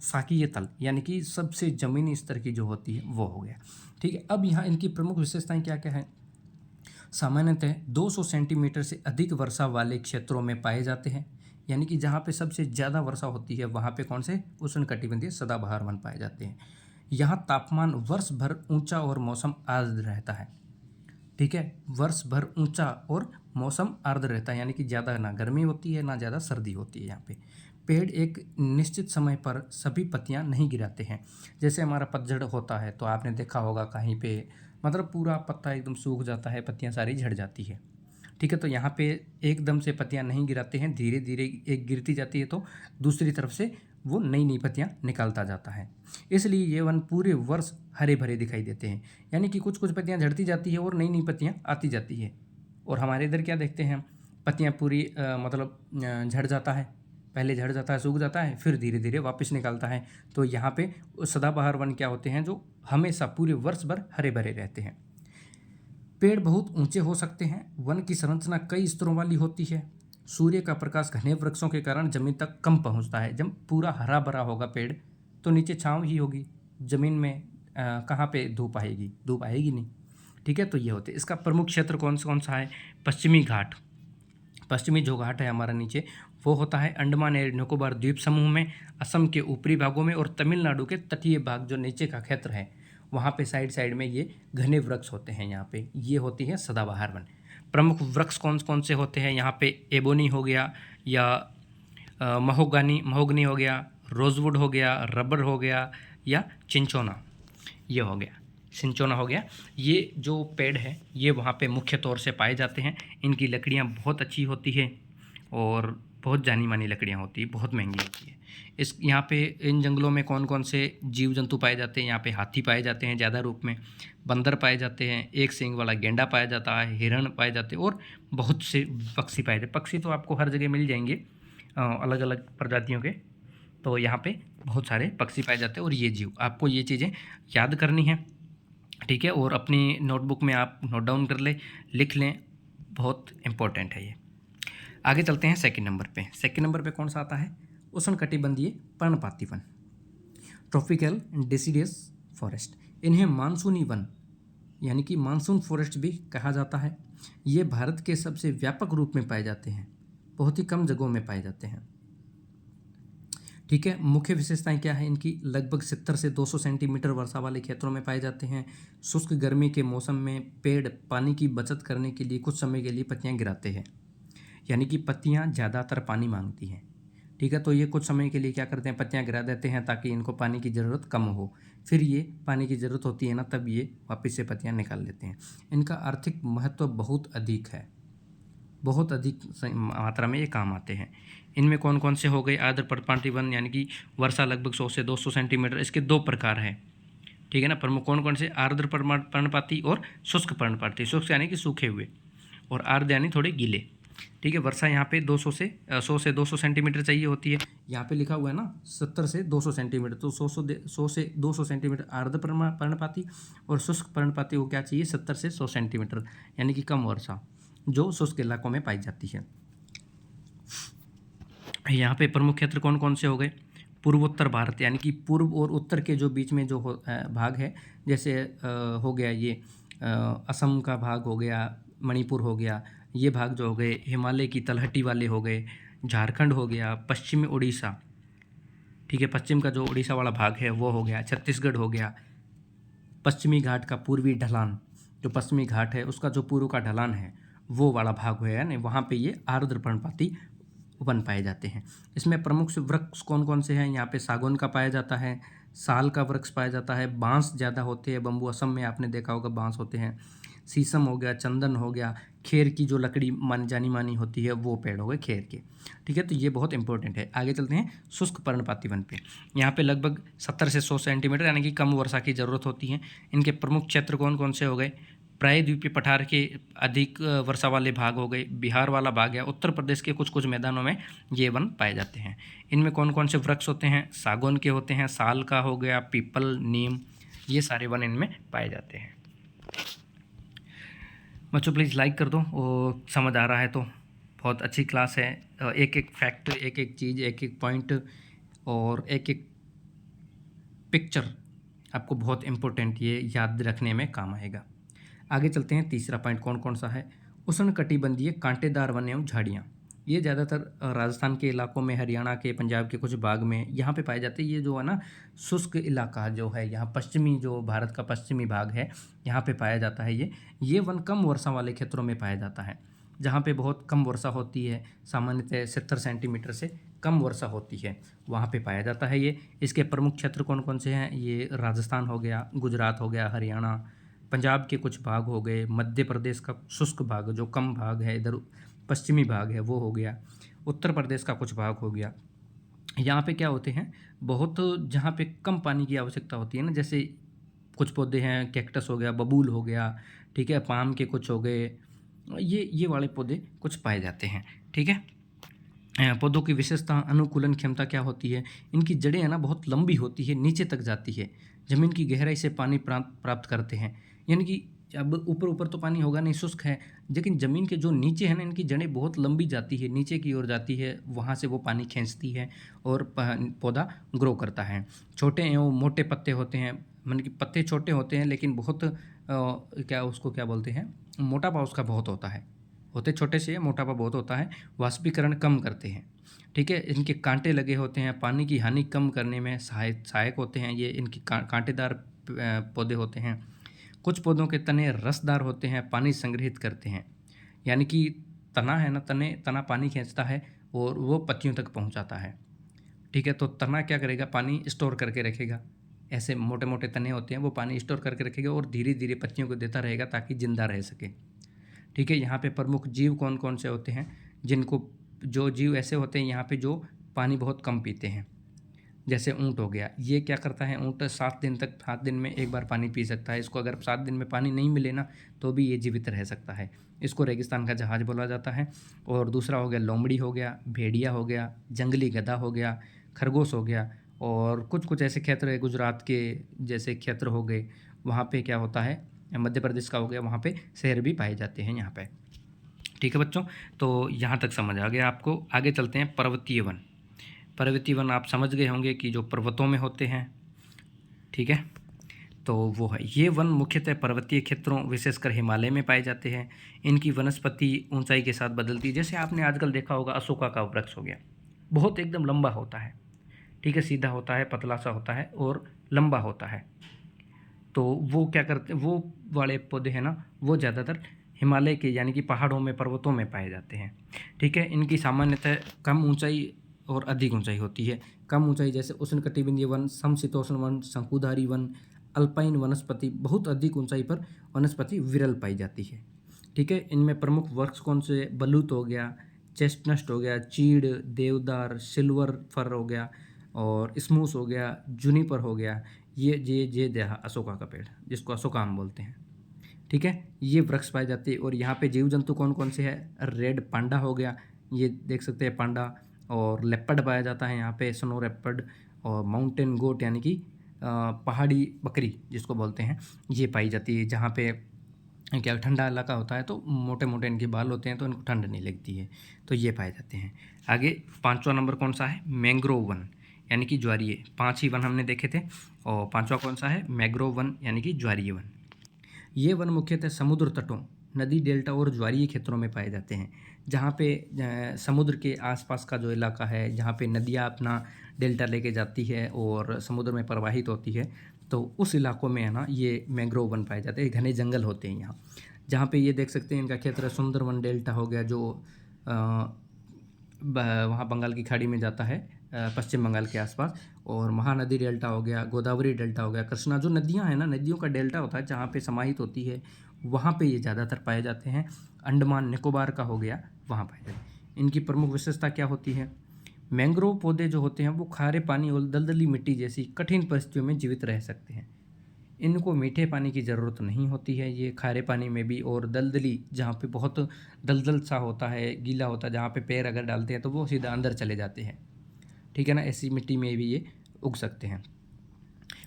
Speaker 1: साकीय तल यानी कि सबसे ज़मीनी स्तर की जो होती है वो हो गया, ठीक है। अब यहाँ इनकी प्रमुख विशेषताएँ क्या क्या हैं? सामान्यतः 200 सेंटीमीटर से अधिक वर्षा वाले क्षेत्रों में पाए जाते हैं, यानी कि जहाँ पे सबसे ज़्यादा वर्षा होती है वहाँ पे कौन से? उष्णकटिबंधीय सदाबहार वन पाए जाते हैं। यहाँ तापमान वर्ष भर ऊंचा और मौसम आर्द्र रहता है, ठीक है। वर्ष भर ऊंचा और मौसम आर्द्र रहता है, यानी कि ज़्यादा ना गर्मी होती है ना ज़्यादा सर्दी होती है। यहाँ पे पेड़ एक निश्चित समय पर सभी पत्तियाँ नहीं गिराते हैं। जैसे हमारा पतझड़ होता है तो आपने देखा होगा कहीं पे, मतलब पूरा पत्ता एकदम सूख जाता है, पत्तियाँ सारी झड़ जाती है, ठीक है। तो यहाँ पे एकदम से पत्तियाँ नहीं गिराते हैं, धीरे धीरे एक गिरती जाती है तो दूसरी तरफ से वो नई नई पत्तियाँ निकालता जाता है। इसलिए ये वन पूरे वर्ष हरे भरे दिखाई देते हैं, यानी कि कुछ कुछ पत्तियाँ झड़ती जाती है और नई नई पत्तियाँ आती जाती है। और हमारे इधर क्या देखते हैं, पत्तियाँ पूरी मतलब झड़ जाता है, पहले झड़ जाता है, सूख जाता है, फिर धीरे धीरे वापस निकलता है। तो यहाँ पे सदाबहार वन क्या होते हैं, जो हमेशा पूरे वर्ष भर हरे भरे रहते हैं। पेड़ बहुत ऊंचे हो सकते हैं। वन की संरचना कई स्तरों वाली होती है। सूर्य का प्रकाश घने वृक्षों के कारण जमीन तक कम पहुंचता है। जब पूरा हरा भरा होगा पेड़ तो नीचे छांव ही होगी, ज़मीन में कहाँ पे धूप आएगी? धूप आएगी नहीं, ठीक है। तो ये होते, इसका प्रमुख क्षेत्र कौन सा है? पश्चिमी घाट। पश्चिमी जो घाट है हमारा नीचे, वो होता है अंडमान एवं निकोबार द्वीप समूह में, असम के ऊपरी भागों में, और तमिलनाडु के तटीय भाग जो नीचे का क्षेत्र है वहाँ पे साइड में ये घने वृक्ष होते हैं। यहाँ पे ये होती है सदाबहार वन। प्रमुख वृक्ष कौन कौन से होते हैं यहाँ पे? एबोनी हो गया, या महोगनी हो गया, रोजवुड हो गया, रबर हो गया, या चिंचोना, ये हो गया, सिंचोना हो गया। ये जो पेड़ है ये वहाँ पे मुख्य तौर से पाए जाते हैं। इनकी लकड़ियाँ बहुत अच्छी होती है और बहुत जानी मानी लकड़ियाँ होती है, बहुत महंगी होती है। इस यहाँ पे इन जंगलों में कौन कौन से जीव जंतु पाए जाते हैं? यहाँ पे हाथी पाए जाते हैं ज़्यादा रूप में, बंदर पाए जाते हैं, एक सींग वाला गेंडा पाया जाता है, हिरण पाए जाते हैं और बहुत से पक्षी पाए जाते हैं। पक्षी तो आपको हर जगह मिल जाएंगे अलग अलग प्रजातियों के, तो यहाँ पे बहुत सारे पक्षी पाए जाते हैं और ये जीव, आपको ये चीज़ें याद करनी है, ठीक है। और अपनी नोटबुक में आप नोट डाउन कर लें, लिख लें, बहुत इंपॉर्टेंट है ये। आगे चलते हैं सेकंड नंबर पे। सेकंड नंबर पे कौन सा आता है? उष्णकटिबंधीय पर्णपाती वन, ट्रॉपिकल डिसिडियस फॉरेस्ट। इन्हें मानसूनी वन यानी कि मानसून फॉरेस्ट भी कहा जाता है। ये भारत के सबसे व्यापक रूप में पाए जाते हैं, बहुत ही कम जगहों में पाए जाते हैं, ठीक है। मुख्य विशेषताएं क्या है इनकी? लगभग 70 से 200 सेंटीमीटर वर्षा वाले क्षेत्रों में पाए जाते हैं। शुष्क गर्मी के मौसम में पेड़ पानी की बचत करने के लिए कुछ समय के लिए पत्तियां गिराते हैं, यानी कि पत्तियां ज़्यादातर पानी मांगती हैं, ठीक है। तो ये कुछ समय के लिए क्या करते हैं? पत्तियां गिरा देते हैं ताकि इनको पानी की ज़रूरत कम हो। फिर ये पानी की ज़रूरत होती है ना, तब ये वापस से पत्तियां निकाल लेते हैं। इनका आर्थिक महत्व बहुत अधिक है, बहुत अधिक मात्रा में ये काम आते हैं। इनमें कौन कौन से हो गए? आर्द्र पर्णपाती वन यानी कि वर्षा लगभग 100 से 200 सेंटीमीटर, इसके 2 प्रकार हैं, ठीक है ना। प्रमुख कौन कौन से? आर्द्र पर्णपाती और शुष्क पर्णपाती। शुष्क यानी कि सूखे हुए और आर्द्र यानी थोड़े गीले, ठीक है। वर्षा यहाँ पे 100 से 200 सेंटीमीटर चाहिए होती है। यहाँ पे लिखा हुआ है ना 70 से 200 सेंटीमीटर, तो 100 से 200 सेंटीमीटर आर्द्र पर्णपाती और शुष्क पर्णपाती को क्या चाहिए? 70 से 100 सेंटीमीटर, यानी कि कम वर्षा जो शुष्क इलाकों में पाई जाती है। यहाँ पे प्रमुख क्षेत्र कौन कौन से हो गए? पूर्वोत्तर भारत यानी कि पूर्व और उत्तर के जो बीच में जो भाग है, जैसे हो गया ये असम का भाग हो गया, मणिपुर हो गया, ये भाग जो हो गए, हिमालय की तलहटी वाले हो गए, झारखंड हो गया, पश्चिमी उड़ीसा, ठीक है, पश्चिम का जो उड़ीसा वाला भाग है वो हो गया, छत्तीसगढ़ हो गया, पश्चिमी घाट का पूर्वी ढलान, जो पश्चिमी घाट है उसका जो पूर्व का ढलान है वो वाला भाग है ना, वहाँ पे ये आर्द्र पर्णपाती वन पाए जाते हैं। इसमें प्रमुख से वृक्ष कौन कौन से हैं? यहाँ पे सागौन का पाया जाता है, साल का वृक्ष पाया जाता है, बांस ज़्यादा होते हैं, बम्बू, असम में आपने देखा होगा बांस होते हैं, शीशम हो गया, चंदन हो गया, खेर की जो लकड़ी जानी मानी होती है वो पेड़ हो गए खेर के, ठीक है। तो ये बहुत इंपॉर्टेंट है। आगे चलते हैं शुष्क पर्णपाती वन पे। यहाँ पे लगभग 70 से 100 सेंटीमीटर यानी कि कम वर्षा की ज़रूरत होती है। इनके प्रमुख क्षेत्र कौन कौन से हो गए? प्रायद्वीपीय पठार के अधिक वर्षा वाले भाग हो गए, बिहार वाला भाग है, उत्तर प्रदेश के कुछ कुछ मैदानों में ये वन पाए जाते हैं। इनमें कौन कौन से वृक्ष होते हैं? सागौन के होते हैं, साल का हो गया, पीपल, नीम, ये सारे वन इनमें पाए जाते हैं। बच्चों प्लीज़ लाइक कर दो, और समझ आ रहा है तो बहुत अच्छी क्लास है। एक एक फैक्ट, एक एक चीज़, एक एक पॉइंट और एक एक पिक्चर आपको बहुत इम्पोर्टेंट ये याद रखने में काम आएगा। आगे चलते हैं, तीसरा पॉइंट कौन कौन सा है? उष्णकटिबंधीय कांटेदार वन एवं झाड़ियाँ। ये ज़्यादातर राजस्थान के इलाकों में, हरियाणा के, पंजाब के कुछ भाग में यहाँ पे पाए जाते हैं। ये जो है ना शुष्क इलाका जो है, यहाँ पश्चिमी जो भारत का पश्चिमी भाग है यहाँ पे पाया जाता है। ये वन कम वर्षा वाले क्षेत्रों में पाया जाता है, जहाँ पे बहुत कम वर्षा होती है, सामान्यतः 70 सेंटीमीटर से कम वर्षा होती है, वहाँ पे पाया जाता है ये। इसके प्रमुख क्षेत्र कौन कौन से हैं? ये राजस्थान हो गया, गुजरात हो गया, हरियाणा, पंजाब के कुछ भाग हो गए, मध्य प्रदेश का शुष्क भाग जो कम भाग है, इधर पश्चिमी भाग है वो हो गया, उत्तर प्रदेश का कुछ भाग हो गया। यहाँ पे क्या होते हैं, बहुत जहाँ पे कम पानी की आवश्यकता होती है ना, जैसे कुछ पौधे हैं, कैक्टस हो गया, बबूल हो गया, ठीक है, पाम के कुछ हो गए, ये वाले पौधे कुछ पाए जाते हैं, ठीक है। पौधों की विशेषता, अनुकूलन क्षमता क्या होती है? इनकी जड़ें है ना बहुत लंबी होती है, नीचे तक जाती है, ज़मीन की गहराई से पानी प्राप्त करते हैं, यानी कि अब ऊपर ऊपर तो पानी होगा नहीं, शुष्क है, लेकिन ज़मीन के जो नीचे है ना, इनकी जड़ें बहुत लंबी जाती है, नीचे की ओर जाती है, वहाँ से वो पानी खींचती है और पौधा ग्रो करता है। छोटे एवं मोटे पत्ते होते हैं, मतलब कि पत्ते छोटे होते हैं लेकिन बहुत क्या बोलते हैं, मोटापा उसका बहुत होता है, होते छोटे से, मोटापा बहुत होता है, वाष्पीकरण कम करते हैं, ठीक है। इनके कांटे लगे होते हैं, पानी की हानि कम करने में सहायक होते हैं ये। इनकी कांटेदार पौधे होते हैं। कुछ पौधों के तने रसदार होते हैं, पानी संग्रहित करते हैं, यानी कि तना है ना, तना पानी खींचता है और वो पत्तियों तक पहुंचाता है, ठीक है। तो तना क्या करेगा? पानी स्टोर करके रखेगा, ऐसे मोटे मोटे तने होते हैं, वो पानी स्टोर करके रखेगा और धीरे धीरे पत्तियों को देता रहेगा ताकि जिंदा रह सके, ठीक है। यहाँ पे प्रमुख जीव कौन कौन से होते हैं जिनको जो जीव ऐसे होते हैं यहाँ पे जो पानी बहुत कम पीते हैं, जैसे ऊँट हो गया। ये क्या करता है, ऊँट 7 दिन में एक बार पानी पी सकता है। इसको अगर 7 दिन में पानी नहीं मिले ना तो भी ये जीवित रह सकता है। इसको रेगिस्तान का जहाज बोला जाता है। और दूसरा हो गया लोमड़ी हो गया, भेड़िया हो गया, जंगली गधा हो गया, खरगोश हो गया। और कुछ ऐसे क्षेत्र है गुजरात के जैसे क्षेत्र हो गए, वहाँ पे क्या होता है, मध्य प्रदेश का हो गया, वहाँ पे शेर भी पाए जाते हैं यहाँ पे। ठीक है बच्चों, तो यहाँ तक समझ आ गया आपको। आगे चलते हैं पर्वतीय वन। पर्वतीय वन आप समझ गए होंगे कि जो पर्वतों में होते हैं। ठीक है, तो वो है, ये वन मुख्यतः पर्वतीय क्षेत्रों विशेषकर हिमालय में पाए जाते हैं। इनकी वनस्पति ऊंचाई के साथ बदलती है। जैसे आपने आजकल देखा होगा अशोका का वृक्ष हो गया, बहुत एकदम लंबा होता है। ठीक है, सीधा होता है, पतला सा होता है और लंबा होता है। तो वो क्या करते, वो वाले पौधे हैं ना, वो ज़्यादातर हिमालय के यानी कि पहाड़ों में, पर्वतों में पाए जाते हैं। ठीक है, इनकी सामान्यतः कम ऊंचाई और अधिक ऊंचाई होती है। कम ऊंचाई जैसे उष्णकटिबंधीय वन, समशीतोष्ण वन, शंकुधारी वन, अल्पाइन वनस्पति। बहुत अधिक ऊंचाई पर वनस्पति विरल पाई जाती है। ठीक है, इनमें प्रमुख वृक्ष कौन से, बलूत हो गया, चेस्टनट हो गया, चीड़, देवदार, सिल्वर फर हो गया, और स्मूस हो गया, जूनिपर हो गया। ये देहा अशोका का पेड़, जिसको अशोकाम बोलते हैं। ठीक है, ये वृक्ष पाए जाते हैं। और यहाँ पे जीव जंतु कौन कौन से हैं, रेड पांडा हो गया, ये देख सकते हैं पांडा, और लेपर्ड पाया जाता है यहाँ पे, स्नो लेपर्ड, और माउंटेन गोट यानी कि पहाड़ी बकरी जिसको बोलते हैं, ये पाई जाती है। जहाँ पे क्या ठंडा इलाका होता है तो मोटे मोटे इनके बाल होते हैं तो इनको ठंड नहीं लगती है, तो ये पाए जाते हैं। आगे 5वां नंबर कौन सा है, मैंग्रोव वन यानी कि ज्वारीय। 5 ही वन हमने देखे थे, और 5वां कौन सा है, मैंग्रोव वन यानी कि ज्वारीय वन। ये वन मुख्यतः समुद्र तटों, नदी डेल्टा और ज्वारीय क्षेत्रों में पाए जाते हैं। जहाँ पे समुद्र के आसपास का जो इलाका है, जहाँ पे नदियाँ अपना डेल्टा लेके जाती है और समुद्र में प्रवाहित होती है, तो उस इलाकों में है ना ये मैंग्रोव वन पाए जाते हैं। घने जंगल होते हैं यहाँ, जहाँ पे ये देख सकते हैं इनका क्षेत्र सुंदरवन डेल्टा हो गया, जो वहाँ बंगाल की खाड़ी में जाता है, पश्चिम बंगाल के आसपास। और महानदी डेल्टा हो गया, गोदावरी डेल्टा हो गया, कृष्णा, जो नदियाँ हैं ना, नदियों का डेल्टा होता है जहाँ पे समाहित होती है, वहाँ पे ये ज़्यादातर पाए जाते हैं। अंडमान निकोबार का हो गया, वहाँ पाए जाते हैं। इनकी प्रमुख विशेषता क्या होती है, मैंग्रोव पौधे जो होते हैं वो खारे पानी और दलदली मिट्टी जैसी कठिन परिस्थितियों में जीवित रह सकते हैं। इनको मीठे पानी की ज़रूरत नहीं होती है, ये खारे पानी में भी, और दलदली जहाँ पे बहुत दलदल सा होता है, गीला होता है, जहाँ पे पैर अगर डालते हैं तो वो सीधा अंदर चले जाते हैं। ठीक है ना, ऐसी मिट्टी में भी ये उग सकते हैं।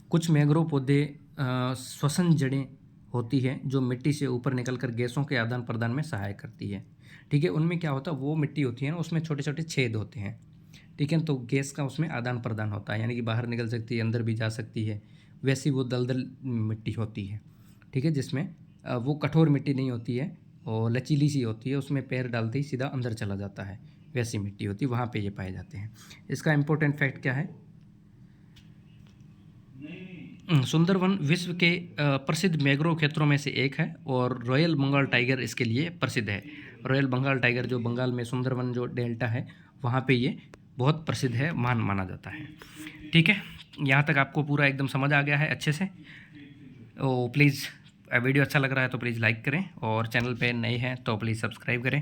Speaker 1: कुछ मैंग्रोव पौधे श्वसन जड़ें होती हैं जो मिट्टी से ऊपर निकलकर गैसों के आदान प्रदान में सहायक करती है। ठीक है, उनमें क्या होता है, वो मिट्टी होती है ना, उसमें छोटे छोटे छेद होते हैं। ठीक है, तो गैस का उसमें आदान प्रदान होता है, यानी कि बाहर निकल सकती है, अंदर भी जा सकती है। वैसी वो दलदल मिट्टी होती है। ठीक है, जिसमें वो कठोर मिट्टी नहीं होती है और लचीली सी होती है, उसमें पैर डालते ही सीधा अंदर चला जाता है, वैसी मिट्टी होती है, वहाँ पे ये पाए जाते हैं। इसका इम्पोर्टेंट फैक्ट क्या है, सुंदरवन विश्व के प्रसिद्ध मैंग्रोव क्षेत्रों में से एक है, और रॉयल बंगाल टाइगर इसके लिए प्रसिद्ध है। रॉयल बंगाल टाइगर जो बंगाल में सुंदरवन जो डेल्टा है वहाँ पे ये बहुत प्रसिद्ध है, माना जाता है। ठीक है, यहाँ तक आपको पूरा एकदम समझ आ गया है अच्छे से। तो प्लीज़, वीडियो अच्छा लग रहा है तो प्लीज़ लाइक करें, और चैनल पे नए हैं तो प्लीज़ सब्सक्राइब करें।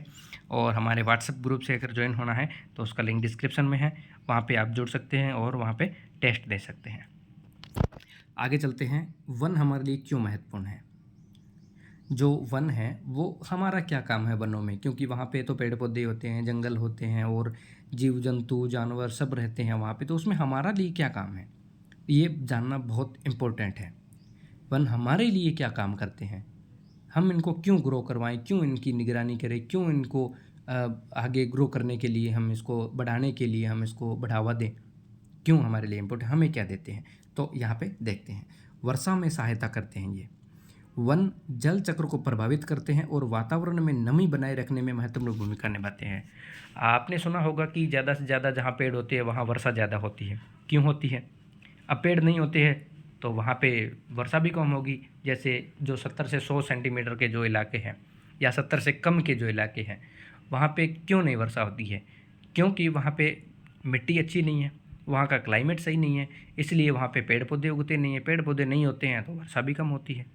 Speaker 1: और हमारे व्हाट्सएप ग्रुप से अगर ज्वाइन होना है तो उसका लिंक डिस्क्रिप्शन में है, वहाँ पे आप जुड़ सकते हैं और वहाँ पे टेस्ट दे सकते हैं। आगे चलते हैं, वन हमारे लिए क्यों महत्वपूर्ण है। जो वन है वो हमारा क्या काम है वनों में, क्योंकि वहाँ पे तो पेड़ पौधे होते हैं, जंगल होते हैं, और जीव जंतु जानवर सब रहते हैं वहाँ पे, तो उसमें हमारा लिए क्या काम है, ये जानना बहुत इम्पोर्टेंट है। वन हमारे लिए क्या काम करते हैं, हम इनको क्यों ग्रो करवाएं, क्यों इनकी निगरानी करें, क्यों इनको आगे ग्रो करने के लिए, हम इसको बढ़ाने के लिए हम इसको बढ़ावा दें, क्यों हमारे लिए इम्पोर्टेंट, हमें क्या देते हैं। तो यहाँ पे देखते हैं, वर्षा में सहायता करते हैं ये वन, जल चक्र को प्रभावित करते हैं और वातावरण में नमी बनाए रखने में महत्वपूर्ण भूमिका निभाते हैं। आपने सुना होगा कि ज़्यादा से ज़्यादा जहाँ पेड़ होते हैं वहाँ वर्षा ज़्यादा होती है। क्यों होती है, अब पेड़ नहीं होते हैं तो वहाँ पे वर्षा भी कम होगी। जैसे जो 70 से 100 सेंटीमीटर के जो इलाके हैं, या 70 से कम के जो इलाके हैं, वहाँ पे क्यों नहीं वर्षा होती है, क्योंकि वहाँ पे मिट्टी अच्छी नहीं है, वहाँ का क्लाइमेट सही नहीं है, इसलिए वहाँ पे पेड़ पौधे उगते नहीं हैं। पेड़ पौधे नहीं होते हैं तो वर्षा भी कम होती है,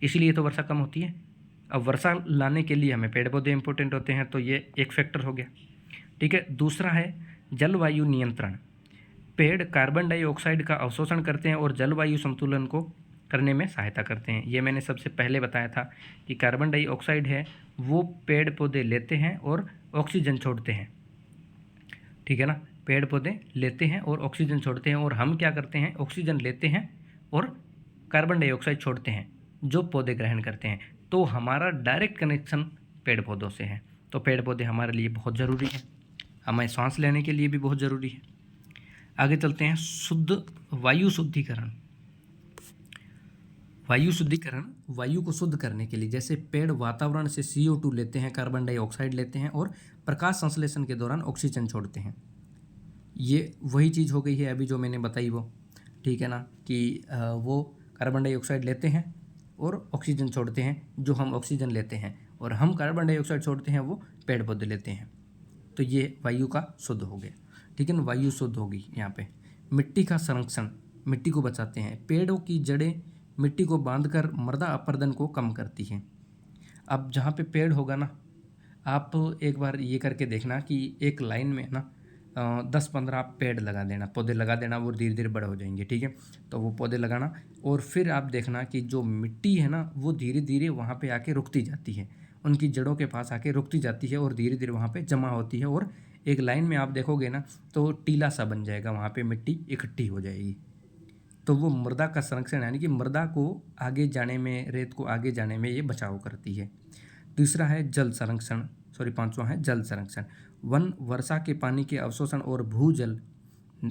Speaker 1: इसलिए तो वर्षा कम होती है। अब वर्षा लाने के लिए हमें पेड़ पौधे इंपॉर्टेंट होते हैं, तो ये एक फैक्टर हो गया। ठीक है। दूसरा है जलवायु नियंत्रण। पेड़ कार्बन डाइऑक्साइड का अवशोषण करते हैं और जलवायु संतुलन को करने में सहायता करते हैं। ये मैंने सबसे पहले बताया था कि कार्बन डाइऑक्साइड है वो पेड़ पौधे लेते हैं और ऑक्सीजन छोड़ते हैं, ठीक है ना। पेड़ पौधे लेते हैं और ऑक्सीजन छोड़ते हैं, और हम क्या करते हैं, ऑक्सीजन लेते हैं और कार्बन डाइऑक्साइड छोड़ते हैं जो पौधे ग्रहण करते हैं। तो हमारा डायरेक्ट कनेक्शन पेड़ पौधों से है। तो पेड़ पौधे हमारे लिए बहुत ज़रूरी है, हमें सांस लेने के लिए भी बहुत ज़रूरी है। आगे चलते हैं, शुद्ध वायु शुद्धिकरण। वायु शुद्धिकरण, वायु को शुद्ध करने के लिए, जैसे पेड़ वातावरण से CO2 लेते हैं, कार्बन डाइऑक्साइड लेते हैं और प्रकाश संश्लेषण के दौरान ऑक्सीजन छोड़ते हैं। ये वही चीज़ हो गई है अभी जो मैंने बताई वो, ठीक है ना, कि वो कार्बन डाइऑक्साइड लेते हैं और ऑक्सीजन छोड़ते हैं, जो हम ऑक्सीजन लेते हैं, और हम कार्बन डाइऑक्साइड छोड़ते हैं वो पेड़ पौधे लेते हैं। तो ये वायु का शुद्ध हो गया, ठीक है ना, वायु शुद्ध होगी। यहाँ पे मिट्टी का संरक्षण, मिट्टी को बचाते हैं। पेड़ों की जड़ें मिट्टी को बांधकर मृदा अपरदन को कम करती हैं। अब जहाँ पे पेड़ होगा ना, आप एक बार ये करके देखना कि एक लाइन में ना 10-15 आप पेड़ लगा देना, पौधे लगा देना, वो धीरे धीरे बड़े हो जाएंगे, ठीक है। तो वो पौधे लगाना, और फिर आप देखना कि जो मिट्टी है ना वो धीरे धीरे वहाँ पे आके रुकती जाती है, उनकी जड़ों के पास आके रुकती जाती है और धीरे धीरे वहाँ पे जमा होती है, और एक लाइन में आप देखोगे ना तो टीला सा बन जाएगा, वहाँ पे मिट्टी इकट्ठी हो जाएगी। तो वो मृदा का संरक्षण, यानी कि मृदा को आगे जाने में, रेत को आगे जाने में ये बचाव करती है। दूसरा है जल संरक्षण, पांचवा है जल संरक्षण। वन वर्षा के पानी के अवशोषण और भूजल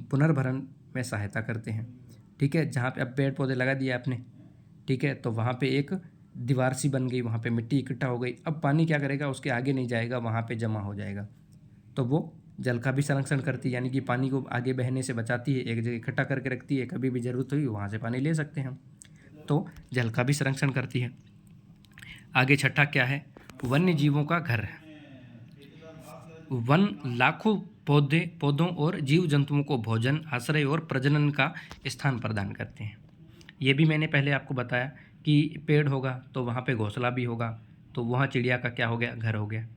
Speaker 1: पुनर्भरण में सहायता करते हैं, ठीक है। जहाँ पे अब पेड़ पौधे लगा दिए आपने, ठीक है, तो वहाँ पे एक दीवार सी बन गई, वहाँ पे मिट्टी इकट्ठा हो गई। अब पानी क्या करेगा, उसके आगे नहीं जाएगा, वहाँ पे जमा हो जाएगा। तो वो जल का भी संरक्षण करती है, यानी कि पानी को आगे बहने से बचाती है, एक जगह इकट्ठा करके रखती है, कभी भी ज़रूरत हुई वहाँ से पानी ले सकते हैं हम। तो जल का भी संरक्षण करती है। आगे छठा क्या है, वन्य जीवों का घर है। वन लाखों पौधों और जीव जंतुओं को भोजन, आश्रय और प्रजनन का स्थान प्रदान करते हैं। ये भी मैंने पहले आपको बताया कि पेड़ होगा तो वहाँ पे घोंसला भी होगा, तो वहाँ चिड़िया का क्या हो गया, घर हो गया,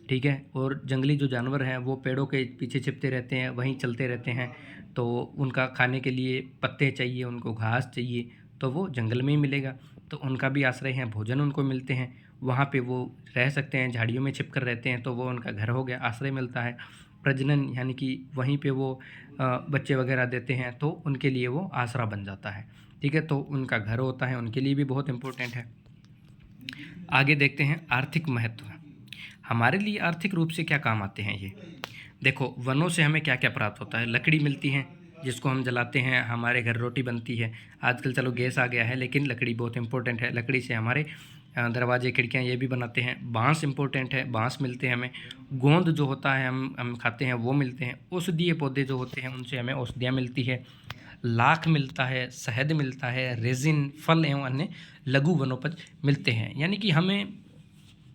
Speaker 1: ठीक है। और जंगली जो जानवर हैं वो पेड़ों के पीछे छिपते रहते हैं, वहीं चलते रहते हैं, तो उनका खाने के लिए पत्ते चाहिए, उनको घास चाहिए, तो वो जंगल में ही मिलेगा, तो उनका भी आश्रय है, भोजन उनको मिलते हैं, वहाँ पे वो रह सकते हैं, झाड़ियों में छिपकर रहते हैं, तो वो उनका घर हो गया, आश्रय मिलता है। प्रजनन, यानी कि वहीं पे वो बच्चे वगैरह देते हैं, तो उनके लिए वो आसरा बन जाता है, ठीक है। तो उनका घर होता है, उनके लिए भी बहुत इम्पोर्टेंट है। आगे देखते हैं आर्थिक महत्व। हमारे लिए आर्थिक रूप से क्या काम आते हैं ये देखो, वनों से हमें क्या क्या प्राप्त होता है। लकड़ी मिलती है जिसको हम जलाते हैं, हमारे घर रोटी बनती है। आजकल चलो गैस आ गया है, लेकिन लकड़ी बहुत इंपॉर्टेंट है। लकड़ी से हमारे दरवाजे खिड़कियाँ ये भी बनाते हैं। बांस इंपॉर्टेंट है, बांस मिलते हैं हमें। गोंद जो होता है हम खाते हैं वो मिलते हैं। औषधीय पौधे जो होते हैं उनसे हमें औषधियाँ मिलती है। लाख मिलता है, शहद मिलता है, रेजिन, फल एवं अन्य लघु वनोपज मिलते हैं। यानी कि हमें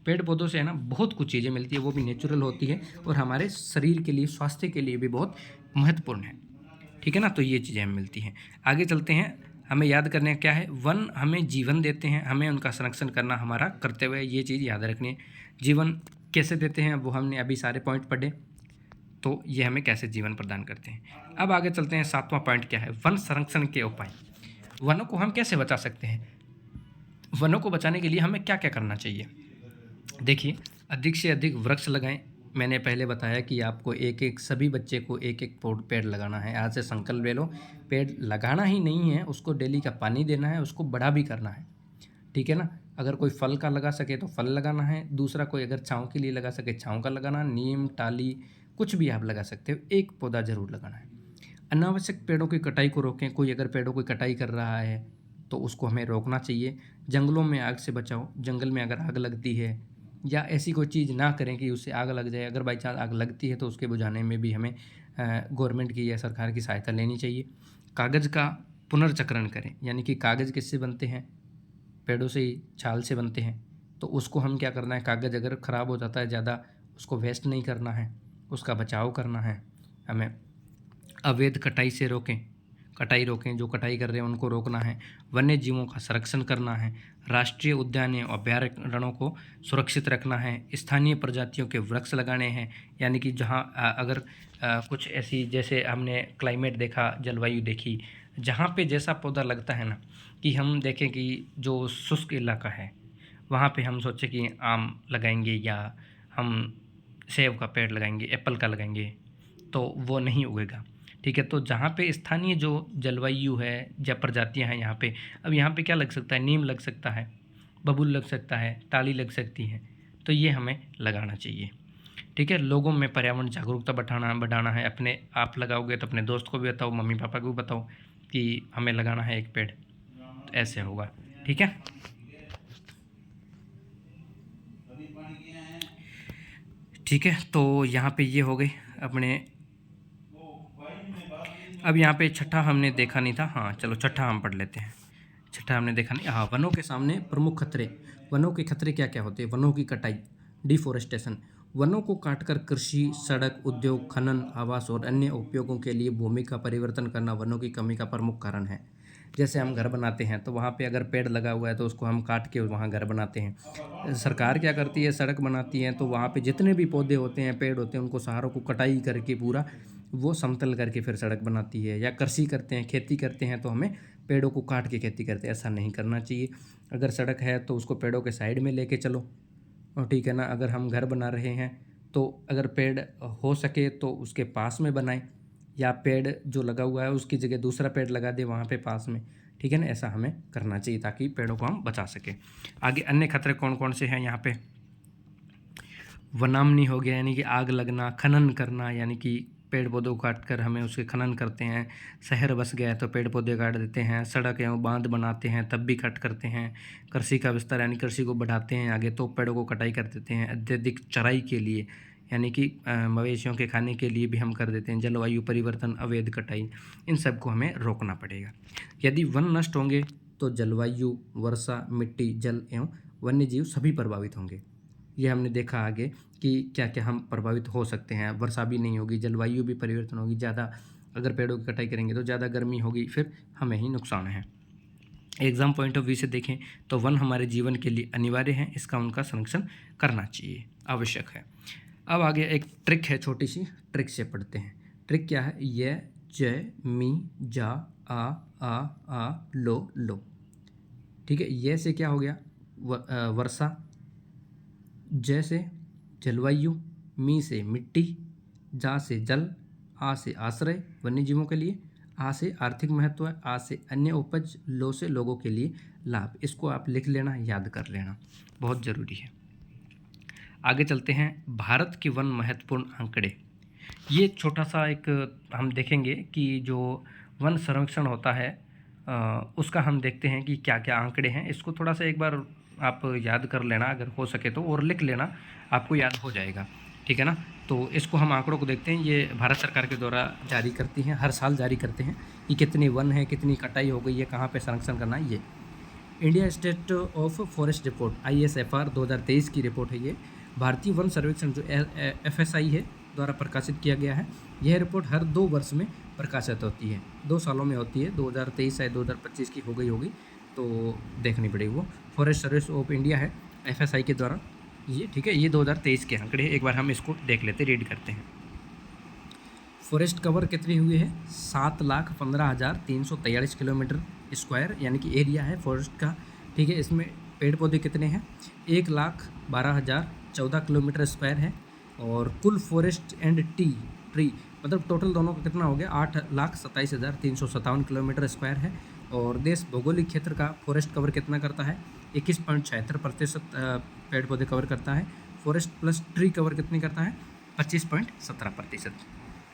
Speaker 1: पेड़ पौधों से है ना बहुत कुछ चीज़ें मिलती है, वो भी नेचुरल होती है और हमारे शरीर के लिए, स्वास्थ्य के लिए भी बहुत महत्वपूर्ण है, ठीक है ना। तो ये चीज़ें हमें मिलती हैं। आगे चलते हैं, हमें याद करने क्या है, वन हमें जीवन देते हैं, हमें उनका संरक्षण करना हमारा कर्तव्य है, ये चीज़ याद रखनी है। जीवन कैसे देते हैं वो हमने अभी सारे पॉइंट पढ़े, तो ये हमें कैसे जीवन प्रदान करते हैं। अब आगे चलते हैं, 7वां पॉइंट क्या है, वन संरक्षण के उपाय। वनों को हम कैसे बचा सकते हैं, वनों को बचाने के लिए हमें क्या क्या करना चाहिए। देखिए, अधिक से अधिक वृक्ष लगाएं। मैंने पहले बताया कि आपको सभी बच्चे को एक एक पेड़ लगाना है। आज से संकल्प ले लो, पेड़ लगाना ही नहीं है, उसको डेली का पानी देना है, उसको बड़ा भी करना है, ठीक है ना। अगर कोई फल का लगा सके तो फल लगाना है, दूसरा कोई अगर छाँव के लिए लगा सके छाँव का लगाना, नीम, टाली, कुछ भी आप लगा सकते हो, एक पौधा जरूर लगाना है। अनावश्यक पेड़ों की कटाई को रोकें। कोई अगर पेड़ों की कटाई कर रहा है तो उसको हमें रोकना चाहिए। जंगलों में आग से बचाओ। जंगल में अगर आग लगती है या ऐसी कोई चीज़ ना करें कि उससे आग लग जाए। अगर बाई चांस आग लगती है तो उसके बुझाने में भी हमें गवर्नमेंट की या सरकार की सहायता लेनी चाहिए। कागज़ का पुनर्चक्रण करें, यानी कि कागज़ किससे बनते हैं, पेड़ों से ही, छाल से बनते हैं। तो उसको हम क्या करना है, कागज़ अगर ख़राब हो जाता है ज़्यादा, उसको वेस्ट नहीं करना है, उसका बचाव करना है हमें। अवैध कटाई से रोकें। कटाई रोकें, जो कटाई कर रहे हैं उनको रोकना है। वन्य जीवों का संरक्षण करना है। राष्ट्रीय उद्यान या अभयारण्यों को सुरक्षित रखना है। स्थानीय प्रजातियों के वृक्ष लगाने हैं, यानी कि जहाँ अगर कुछ ऐसी, जैसे हमने क्लाइमेट देखा, जलवायु देखी, जहाँ पे जैसा पौधा लगता है ना, कि हम देखें कि जो शुष्क इलाका है वहाँ पे हम सोचें कि आम लगाएंगे या हम सेब का पेड़ लगाएंगे, एप्पल का लगाएंगे, तो वो नहीं उगेगा। ठीक है, तो जहाँ पे स्थानीय जो जलवायु है या प्रजातियाँ हैं, यहाँ पे अब यहाँ पे क्या लग सकता है, नीम लग सकता है, बबूल लग सकता है, टाली लग सकती है, तो ये हमें लगाना चाहिए। ठीक है, लोगों में पर्यावरण जागरूकता बढ़ाना है। अपने आप लगाओगे तो अपने दोस्त को भी बताओ, मम्मी पापा को भी बताओ कि हमें लगाना है एक पेड़, तो ऐसे होगा। ठीक है, ठीक है, तो यहाँ पे ये हो गए अपने। अब यहाँ पे छठा हमने देखा नहीं था, हाँ चलो छठा हम पढ़ लेते हैं। छठा हमने देखा नहीं, हाँ, वनों के सामने प्रमुख खतरे। वनों के खतरे क्या क्या होते हैं? वनों की कटाई, डिफोरेस्टेशन। वनों को काटकर कृषि, सड़क, उद्योग, खनन, आवास और अन्य उपयोगों के लिए भूमि का परिवर्तन करना वनों की कमी का प्रमुख कारण है। जैसे हम घर बनाते हैं तो वहाँ पे अगर पेड़ लगा हुआ है तो उसको हम काट के वहाँ घर बनाते हैं। सरकार क्या करती है, सड़क बनाती है तो वहाँ पे जितने भी पौधे होते हैं, पेड़ होते हैं, उनको सारों को कटाई करके पूरा वो समतल करके फिर सड़क बनाती है। या कृषि करते हैं, खेती करते हैं, तो हमें पेड़ों को काट के खेती करते हैं, ऐसा नहीं करना चाहिए। अगर सड़क है तो उसको पेड़ों के साइड में लेके चलो, और ठीक है ना। अगर हम घर बना रहे हैं तो अगर पेड़ हो सके तो उसके पास में बनाएं, या पेड़ जो लगा हुआ है उसकी जगह दूसरा पेड़ लगा दे वहाँ पे पास में। ठीक है ना, ऐसा हमें करना चाहिए ताकि पेड़ों को हम बचा सकें। आगे अन्य खतरे कौन कौन से हैं यहाँ पे? वनामनी हो गया, यानी कि आग लगना। खनन करना, यानी कि पेड़ पौधों को काट कर हमें उसके खनन करते हैं। शहर बस गया है तो पेड़ पौधे काट देते हैं। सड़क एवं बांध बनाते हैं तब भी कट करते हैं। कृषि का विस्तार, यानी कृषि को बढ़ाते हैं आगे तो पेड़ों को कटाई कर देते हैं। अत्यधिक चराई के लिए, यानी कि मवेशियों के खाने के लिए भी हम कर देते हैं। जलवायु परिवर्तन, अवैध कटाई, इन सब को हमें रोकना पड़ेगा। यदि वन नष्ट होंगे तो जलवायु, वर्षा, मिट्टी, जल एवं वन्य जीव सभी प्रभावित होंगे। ये हमने देखा आगे कि क्या क्या हम प्रभावित हो सकते हैं। वर्षा भी नहीं होगी, जलवायु भी परिवर्तन होगी, ज़्यादा अगर पेड़ों की कटाई करेंगे तो ज़्यादा गर्मी होगी, फिर हमें ही नुकसान है। एग्ज़ाम पॉइंट ऑफ व्यू से देखें तो वन हमारे जीवन के लिए अनिवार्य है, इसका उनका संरक्षण करना चाहिए, आवश्यक है। अब आगे एक ट्रिक है, छोटी सी ट्रिक से पढ़ते हैं। ट्रिक क्या है? ये, जय, मी, जा, आ लो। ठीक है, ये से क्या हो गया? वर्षा, जय से जलवायु, मी से मिट्टी, जा से जल, आ से आश्रय वन्य जीवों के लिए, आ से आर्थिक महत्व है, आ से अन्य उपज, लो से लोगों के लिए लाभ। इसको आप लिख लेना, याद कर लेना, बहुत ज़रूरी है। आगे चलते हैं, भारत के वन महत्वपूर्ण आंकड़े। ये छोटा सा एक हम देखेंगे कि जो वन संरक्षण होता है उसका हम देखते हैं कि क्या क्या आंकड़े हैं। इसको थोड़ा सा एक बार आप याद कर लेना अगर हो सके तो, और लिख लेना, आपको याद हो जाएगा। ठीक है ना, तो इसको हम आंकड़ों को देखते हैं। ये भारत सरकार के द्वारा जारी करती हैं, हर साल जारी करते हैं कि कितनी वन है, कितनी कटाई हो गई है, कहाँ पे संरक्षण करना है। ये India state of forest report ISFR 2023 की रिपोर्ट है। ये भारतीय वन सर्वेक्षण जो FSI है द्वारा प्रकाशित किया गया है। यह रिपोर्ट हर 2 वर्ष में प्रकाशित होती है, 2 सालों में होती है। 2023 या 2025 की हो गई होगी तो देखनी पड़ेगी। वो फॉरेस्ट सर्विस ऑफ इंडिया है, FSI के द्वारा ये। ठीक है, ये 2023 के आंकड़े हैं, एक बार हम इसको देख लेते, रीड करते हैं। फॉरेस्ट कवर कितनी हुई है? 7,15,343 किलोमीटर स्क्वायर, यानी कि एरिया है फॉरेस्ट का। ठीक है, इसमें पेड़ पौधे कितने हैं? 1,12,014 किलोमीटर स्क्वायर है। और कुल फॉरेस्ट एंड ट्री मतलब टोटल दोनों का कितना हो गया? 8,27,357 किलोमीटर स्क्वायर है। और देश भौगोलिक क्षेत्र का फॉरेस्ट कवर कितना करता है? 21.76% पेड़ पौधे कवर करता है। फॉरेस्ट प्लस ट्री कवर कितनी करता है? 25.17%।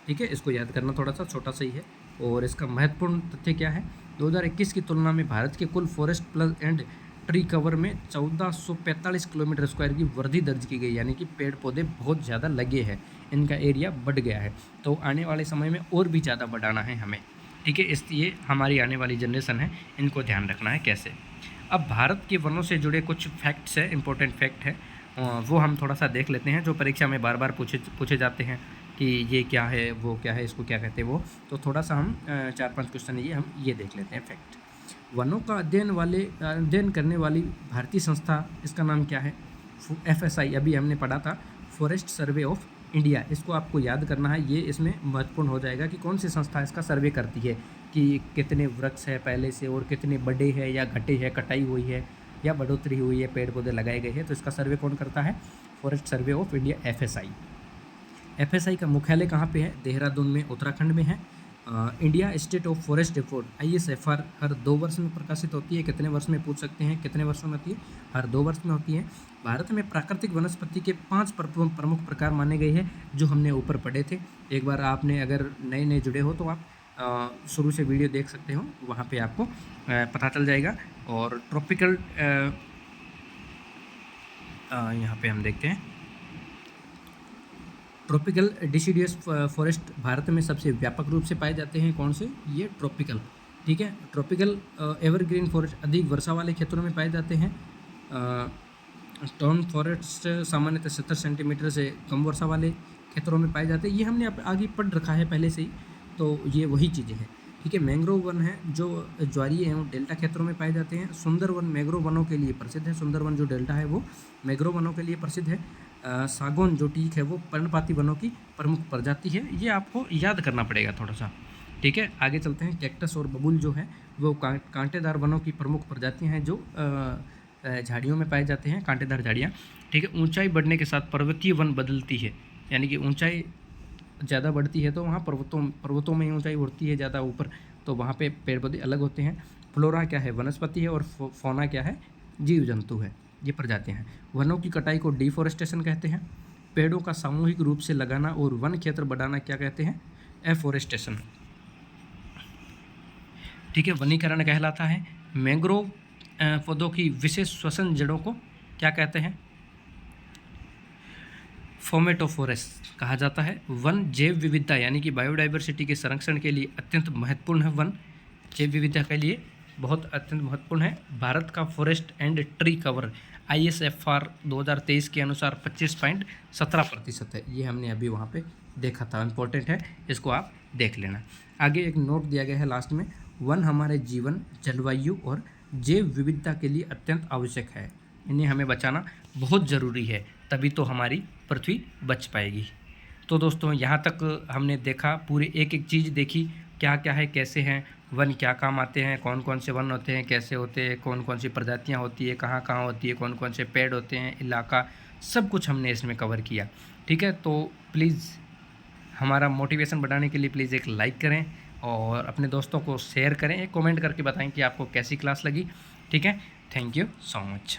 Speaker 1: ठीक है, इसको याद करना, थोड़ा सा छोटा सा ही है। और इसका महत्वपूर्ण तथ्य क्या है? 2021 की तुलना में भारत के कुल forest plus and tree cover में 1445 किलोमीटर स्क्वायर की वृद्धि दर्ज की गई, यानी कि पेड़ पौधे बहुत ज़्यादा लगे हैं, इनका एरिया बढ़ गया है। तो आने वाले समय में और भी ज़्यादा बढ़ाना है हमें। ठीक है, इसलिए हमारी आने वाली जनरेशन है, इनको ध्यान रखना है कैसे। अब भारत के वनों से जुड़े कुछ फैक्ट्स हैं, इंपॉर्टेंट फैक्ट है, वो हम थोड़ा सा देख लेते हैं, जो परीक्षा में बार बार पूछे जाते हैं। कि ये क्या है, वो क्या है, इसको क्या कहते हैं वो। तो थोड़ा सा हम 4-5 क्वेश्चन ये देख लेते हैं फैक्ट। वनों का अध्ययन करने वाली भारतीय संस्था, इसका नाम क्या है? FSI, अभी हमने पढ़ा था, फॉरेस्ट सर्वे ऑफ इंडिया। इसको आपको याद करना है, ये इसमें महत्वपूर्ण हो जाएगा कि कौन सी संस्था इसका सर्वे करती है कि कितने वृक्ष है पहले से और कितने बड़े हैं या घटे हैं, कटाई हुई है या बढ़ोतरी हुई है, पेड़ पौधे लगाए गए हैं। तो इसका सर्वे कौन करता है? Forest survey of India, FSI। FSI का मुख्यालय कहाँ पे है? देहरादून में, उत्तराखंड में है। India state of forest report ISFR हर 2 वर्ष में प्रकाशित होती है। कितने वर्ष में पूछ सकते हैं, कितने वर्षों में होती है? हर 2 वर्ष में होती है। भारत में प्राकृतिक वनस्पति के 5 प्रमुख प्रकार माने गए हैं, जो हमने ऊपर पढ़े थे। एक बार आपने अगर नए जुड़े हो तो आप शुरू से वीडियो देख सकते हो, वहाँ पे आपको पता चल जाएगा। और ट्रॉपिकल, यहाँ पे हम देखते हैं, ट्रॉपिकल डिसिडियस फॉरेस्ट भारत में सबसे व्यापक रूप से पाए जाते हैं। कौन से? ये ट्रॉपिकल, ठीक है। ट्रॉपिकल एवरग्रीन फॉरेस्ट अधिक वर्षा वाले क्षेत्रों में पाए जाते हैं। टाउन फॉरेस्ट सामान्यतः 70 सेंटीमीटर से कम वर्षा वाले क्षेत्रों में पाए जाते हैं। ये हमने आगे पढ़ रखा है पहले से ही, तो ये वही चीज़ें हैं, ठीक है। मैंग्रोव वन है जो ज्वारीय एवं डेल्टा क्षेत्रों में पाए जाते हैं। सुंदरवन मैंग्रोव वनों के लिए प्रसिद्ध है। सुंदरवन जो डेल्टा है वो मैंग्रोव वनों के लिए प्रसिद्ध है। सागौन जो टीक है वो पर्णपाती वनों की प्रमुख प्रजाति है। ये आपको याद करना पड़ेगा थोड़ा सा, ठीक है। आगे चलते हैं। कैक्टस और बबूल जो है वो कांटेदार वनों की प्रमुख प्रजातियां हैं, जो झाड़ियों में पाए जाते हैं, कांटेदार झाड़ियाँ, ठीक है। ऊंचाई बढ़ने के साथ पर्वतीय वन बदलती है, यानी कि ऊंचाई ज़्यादा बढ़ती है तो वहाँ पर्वतों में ऊंचाई बढ़ती है ज़्यादा ऊपर, तो वहाँ पे पेड़ पौधे अलग होते हैं। फ्लोरा क्या है? वनस्पति है। और फौना क्या है? जीव जंतु है, ये प्रजातियाँ हैं। वनों की कटाई को डिफॉरेस्टेशन कहते हैं। पेड़ों का सामूहिक रूप से लगाना और वन क्षेत्र बढ़ाना क्या कहते हैं? एफोरेस्टेशन, ठीक है, वनीकरण कहलाता है। मैंग्रोव पौधों की विशेष श्वसन जड़ों को क्या कहते हैं? फोमेटोफोरेस्ट कहा जाता है। वन जैव विविधता यानी कि बायोडाइवर्सिटी के संरक्षण के लिए अत्यंत महत्वपूर्ण है। वन जैव विविधता के लिए बहुत अत्यंत महत्वपूर्ण है। भारत का forest and tree cover ISFR 2023 के अनुसार 25.17% है। ये हमने अभी वहाँ पे देखा था, इम्पोर्टेंट है, इसको आप देख लेना। आगे एक नोट दिया गया है लास्ट में, वन हमारे जीवन, जलवायु और जैव विविधता के लिए अत्यंत आवश्यक है। इन्हें हमें बचाना बहुत ज़रूरी है, तभी तो हमारी पृथ्वी बच पाएगी। तो दोस्तों यहाँ तक हमने देखा, पूरी एक एक चीज़ देखी, क्या क्या है, कैसे हैं वन, क्या काम आते हैं, कौन कौन से वन होते हैं, कैसे होते हैं, कौन कौन सी प्रजातियाँ होती है, कहाँ कहाँ होती है, कौन कौन से पेड़ होते हैं, इलाका, सब कुछ हमने इसमें कवर किया, ठीक है। तो प्लीज़ हमारा मोटिवेशन बढ़ाने के लिए प्लीज़ एक लाइक करें और अपने दोस्तों को शेयर करें, एक कमेंट करके बताएं कि आपको कैसी क्लास लगी, ठीक है। Thank you so much.